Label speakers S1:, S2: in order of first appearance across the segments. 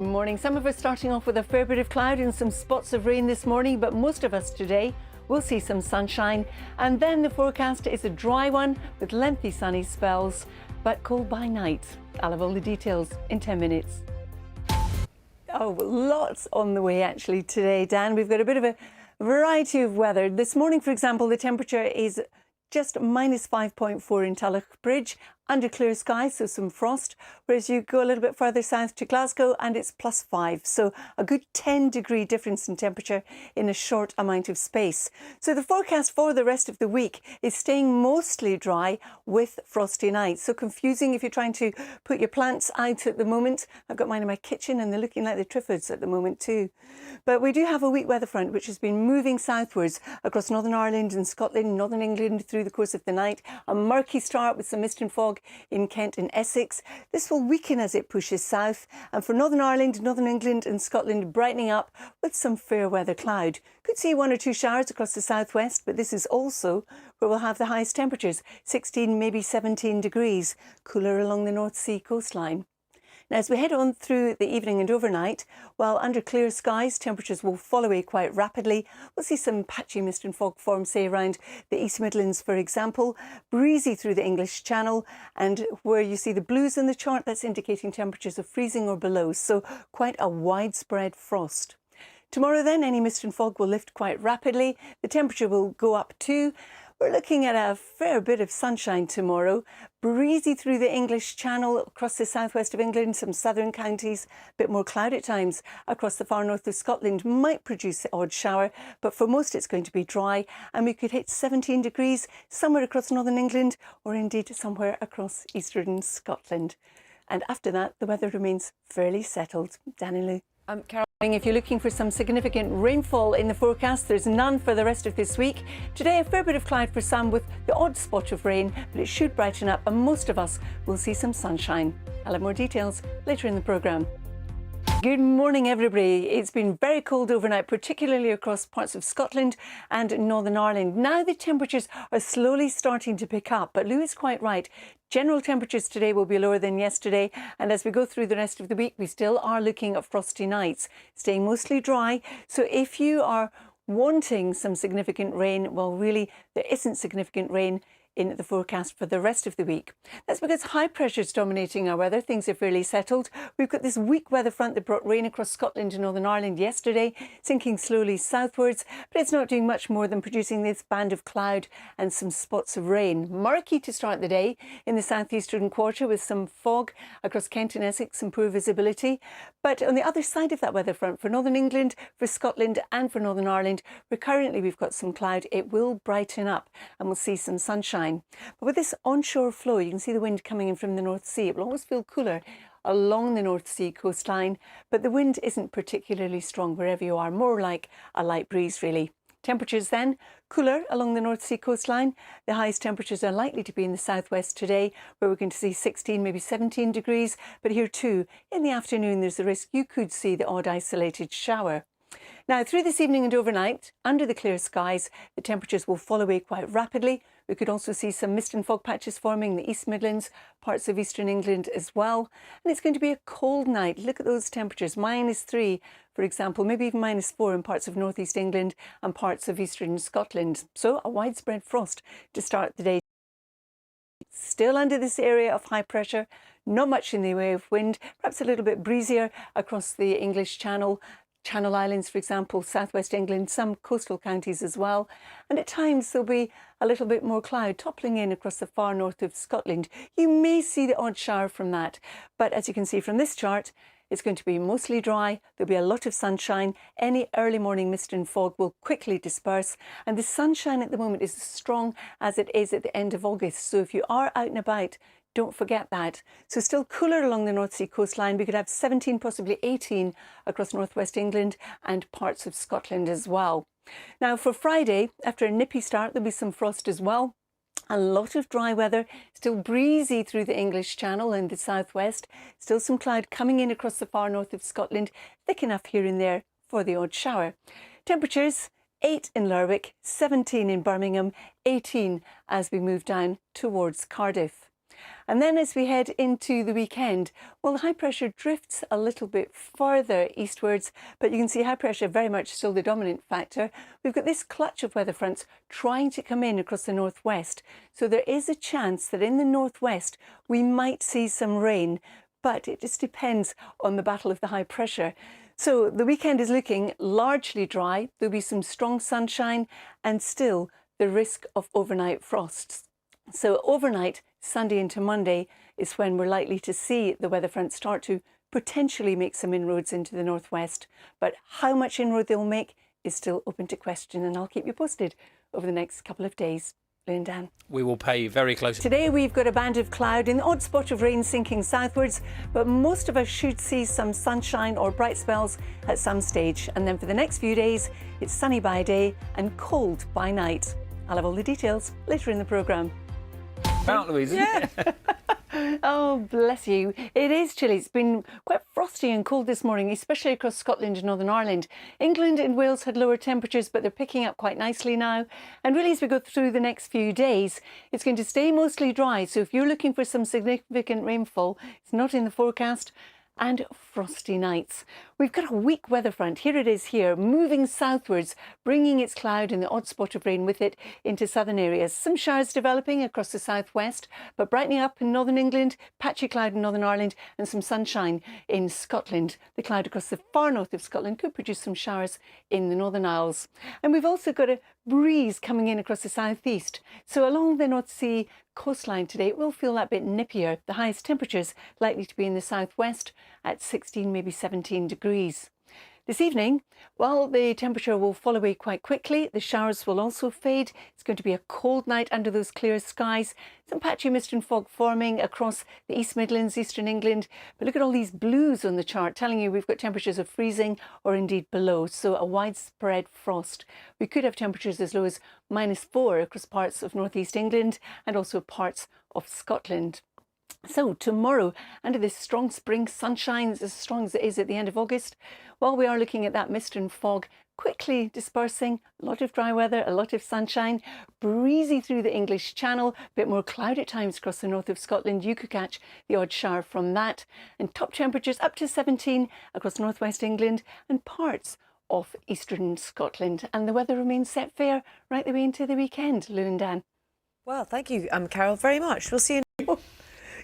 S1: Morning. Some of us starting off with a fair bit of cloud and some spots of rain this morning, but most of us today will see some sunshine. And then the forecast is a dry one with lengthy sunny spells, but cold by night. I'll have all the details in 10 minutes. Oh, lots on the way actually today, Dan. We've got a bit of a variety of weather. This morning, for example, the temperature is just -5.4 in Bridge, under clear skies, so some frost, whereas you go a little bit further south to Glasgow and it's +5, so a good 10-degree difference in temperature in a short amount of space. So the forecast for the rest of the week is staying mostly dry with frosty nights. So confusing if you're trying to put your plants out at the moment. I've got mine in my kitchen and they're looking like the triffids at the moment too. But we do have a weak weather front which has been moving southwards across Northern Ireland and Scotland, Northern England through the course of the night. A murky start with some mist and fog in Kent and Essex. This will weaken as it pushes south, and for Northern Ireland, Northern England and Scotland brightening up with some fair weather cloud. Could see 1 or 2 showers across the southwest, but this is also where we'll have the highest temperatures, 16, maybe 17 degrees, cooler along the North Sea coastline. Now, as we head on through the evening and overnight, while under clear skies, temperatures will fall away quite rapidly. We'll see some patchy mist and fog form, say around the East Midlands, for example, breezy through the English Channel, and where you see the blues in the chart, that's indicating temperatures of freezing or below, so quite a widespread frost. Tomorrow then, any mist and fog will lift quite rapidly. The temperature will go up too. We're looking at a fair bit of sunshine tomorrow, breezy through the English Channel, across the southwest of England, some southern counties, a bit more cloud at times across the far north of Scotland might produce the odd shower, but for most it's going to be dry, and we could hit 17 degrees somewhere across northern England or indeed somewhere across eastern Scotland. And after that, the weather remains fairly settled. Dan and Lou. Carol, if you're looking for some significant rainfall in the forecast, there's none for the rest of this week. Today, a fair bit of cloud for some with the odd spot of rain, but it should brighten up and most of us will see some sunshine. I'll have more details later in the programme. Good morning, everybody. It's been very cold overnight, particularly across parts of Scotland and Northern Ireland. Now the temperatures are slowly starting to pick up, but Lou is quite right. General temperatures today will be lower than yesterday, and as we go through the rest of the week, we still are looking at frosty nights, staying mostly dry. So if you are wanting some significant rain, well, really, there isn't significant rain in the forecast for the rest of the week. That's because high pressure is dominating our weather. Things are fairly settled. We've got this weak weather front that brought rain across Scotland and Northern Ireland yesterday, sinking slowly southwards, but it's not doing much more than producing this band of cloud and some spots of rain. Murky to start the day in the southeastern quarter with some fog across Kent and Essex and poor visibility. But on the other side of that weather front, for Northern England, for Scotland and for Northern Ireland, where currently we've got some cloud, it will brighten up and we'll see some sunshine. But with this onshore flow, you can see the wind coming in from the North Sea. It will always feel cooler along the North Sea coastline, but the wind isn't particularly strong wherever you are, more like a light breeze really. Temperatures then cooler along the North Sea coastline. The highest temperatures are likely to be in the southwest today, where we're going to see 16, maybe 17 degrees. But here too, in the afternoon, there's a risk you could see the odd isolated shower. Now, through this evening and overnight, under the clear skies, the temperatures will fall away quite rapidly. We could also see some mist and fog patches forming in the East Midlands, parts of eastern England as well. And it's going to be a cold night. Look at those temperatures, -3, for example, maybe even -4 in parts of northeast England and parts of eastern Scotland. So a widespread frost to start the day. Still under this area of high pressure, not much in the way of wind, perhaps a little bit breezier across the English Channel. Channel Islands, for example, southwest England, some coastal counties as well. And at times there'll be a little bit more cloud toppling in across the far north of Scotland. You may see the odd shower from that, but as you can see from this chart, it's going to be mostly dry. There'll be a lot of sunshine. Any early morning mist and fog will quickly disperse. And the sunshine at the moment is as strong as it is at the end of August. So if you are out and about, don't forget that. So still cooler along the North Sea coastline. We could have 17, possibly 18 across northwest England and parts of Scotland as well. Now for Friday, after a nippy start, there'll be some frost as well. A lot of dry weather, still breezy through the English Channel and the southwest. Still some cloud coming in across the far north of Scotland, thick enough here and there for the odd shower. Temperatures 8 in Lerwick, 17 in Birmingham, 18 as we move down towards Cardiff. And then as we head into the weekend, well, the high pressure drifts a little bit further eastwards, but you can see high pressure very much still the dominant factor. We've got this clutch of weather fronts trying to come in across the northwest. So there is a chance that in the northwest we might see some rain, but it just depends on the battle of the high pressure. So the weekend is looking largely dry. There'll be some strong sunshine and still the risk of overnight frosts. So overnight, Sunday into Monday, is when we're likely to see the weather front start to potentially make some inroads into the northwest. But how much inroad they'll make is still open to question, and I'll keep you posted over the next couple of days. Lou and Dan.
S2: We will pay very close.
S1: Today we've got a band of cloud, an odd spot of rain sinking southwards, but most of us should see some sunshine or bright spells at some stage. And then for the next few days, it's sunny by day and cold by night. I'll have all the details later in the programme.
S2: Mount Louise, isn't it?
S1: Oh, bless you. It is chilly. It's been quite frosty and cold this morning, especially across Scotland and Northern Ireland. England and Wales had lower temperatures, but they're picking up quite nicely now. And really, as we go through the next few days, it's going to stay mostly dry. So if you're looking for some significant rainfall, it's not in the forecast. And frosty nights. We've got a weak weather front. Here it is here, moving southwards, bringing its cloud and the odd spot of rain with it into southern areas. Some showers developing across the southwest, but brightening up in northern England, patchy cloud in Northern Ireland and some sunshine in Scotland. The cloud across the far north of Scotland could produce some showers in the Northern Isles. And we've also got a breeze coming in across the southeast. So along the North Sea coastline today, it will feel that bit nippier. The highest temperatures likely to be in the southwest at 16, maybe 17 degrees. This evening, well, the temperature will fall away quite quickly. The showers will also fade. It's going to be a cold night under those clear skies. Some patchy mist and fog forming across the East Midlands, Eastern England. But look at all these blues on the chart, telling you we've got temperatures of freezing or indeed below. So a widespread frost. We could have temperatures as low as -4 across parts of northeast England and also parts of Scotland. So tomorrow, under this strong spring sunshine, as strong as it is at the end of August, well, we are looking at that mist and fog quickly dispersing, a lot of dry weather, a lot of sunshine, breezy through the English Channel, a bit more cloud at times across the north of Scotland. You could catch the odd shower from that. And top temperatures up to 17 across northwest England and parts of eastern Scotland. And the weather remains set fair right the way into the weekend, Lou and Dan.
S3: Well, thank you, Carol, very much. We'll see you.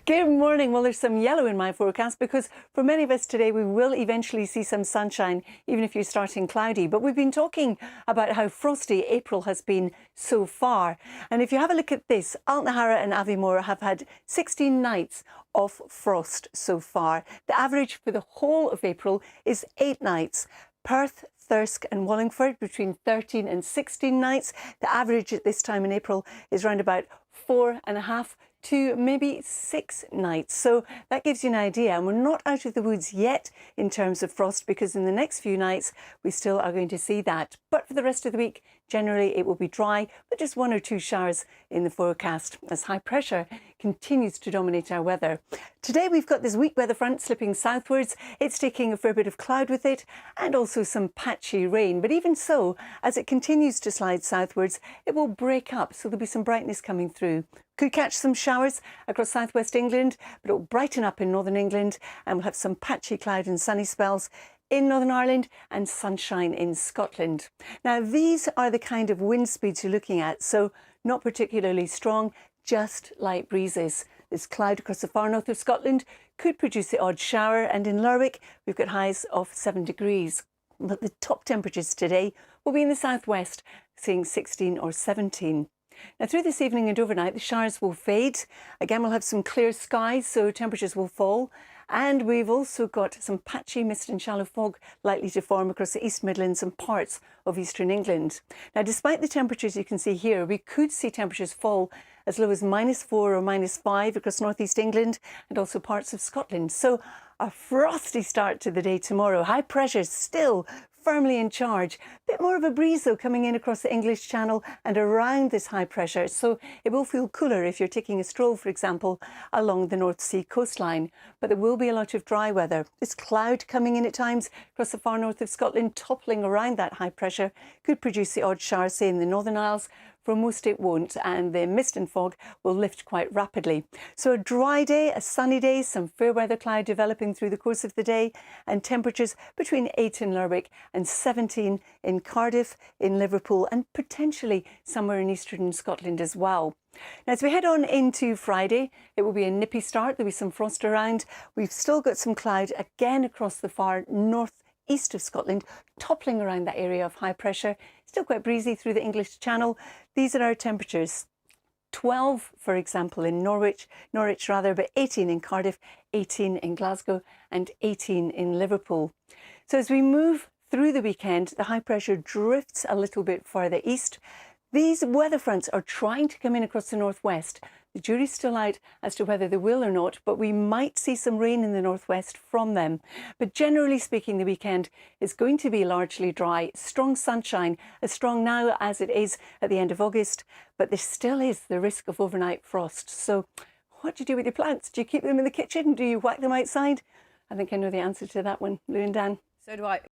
S1: Good morning. Well, there's some yellow in my forecast because for many of us today, we will eventually see some sunshine, even if you're starting cloudy. But we've been talking about how frosty April has been so far. And if you have a look at this, Altnahara and Aviemore have had 16 nights of frost so far. The average for the whole of April is 8 nights. Perth, Thirsk and Wallingford between 13 and 16 nights. The average at this time in April is around about 4.5 to maybe 6 nights. So that gives you an idea. And we're not out of the woods yet in terms of frost, because in the next few nights we still are going to see that. But for the rest of the week, generally it will be dry, but just 1 or 2 showers in the forecast as high pressure continues to dominate our weather. Today we've got this weak weather front slipping southwards. It's taking a fair bit of cloud with it and also some patchy rain. But even so, as it continues to slide southwards, it will break up. So there'll be some brightness coming through. Could catch some showers across southwest England, but it'll brighten up in northern England and we'll have some patchy cloud and sunny spells in Northern Ireland and sunshine in Scotland. Now, these are the kind of wind speeds you're looking at, so not particularly strong, just light breezes. This cloud across the far north of Scotland could produce the odd shower, and in Lerwick we've got highs of 7 degrees. But the top temperatures today will be in the southwest, seeing 16 or 17. Now, through this evening and overnight, the showers will fade. Again, we'll have some clear skies, so temperatures will fall. And we've also got some patchy mist and shallow fog likely to form across the East Midlands and parts of eastern England. Now, despite the temperatures you can see here, we could see temperatures fall as low as -4 or -5 across northeast England and also parts of Scotland. So a frosty start to the day tomorrow. High pressure still firmly in charge. A bit more of a breeze though coming in across the English Channel and around this high pressure, so it will feel cooler if you're taking a stroll, for example, along the North Sea coastline. But there will be a lot of dry weather. This cloud coming in at times across the far north of Scotland, toppling around that high pressure, could produce the odd shower, say in the Northern Isles, For most it won't, and the mist and fog will lift quite rapidly. So a dry day, a sunny day, some fair weather cloud developing through the course of the day, and temperatures between 8 in Lerwick and 17 in Cardiff, in Liverpool, and potentially somewhere in eastern Scotland as well. Now, as we head on into Friday, it will be a nippy start. There'll be some frost around. We've still got some cloud again across the far northeast of Scotland, toppling around that area of high pressure. Still quite breezy through the English Channel. These are our temperatures. 12, for example, in Norwich, but 18 in Cardiff, 18 in Glasgow, and 18 in Liverpool. So as we move through the weekend, the high pressure drifts a little bit further east. These weather fronts are trying to come in across the northwest. The jury's still out as to whether they will or not, but we might see some rain in the northwest from them. But generally speaking, the weekend is going to be largely dry. Strong sunshine, as strong now as it is at the end of August, but there still is the risk of overnight frost. So what do you do with your plants? Do you keep them in the kitchen? Do you whack them outside? I think I know the answer to that one, Lou and Dan.
S3: So do I.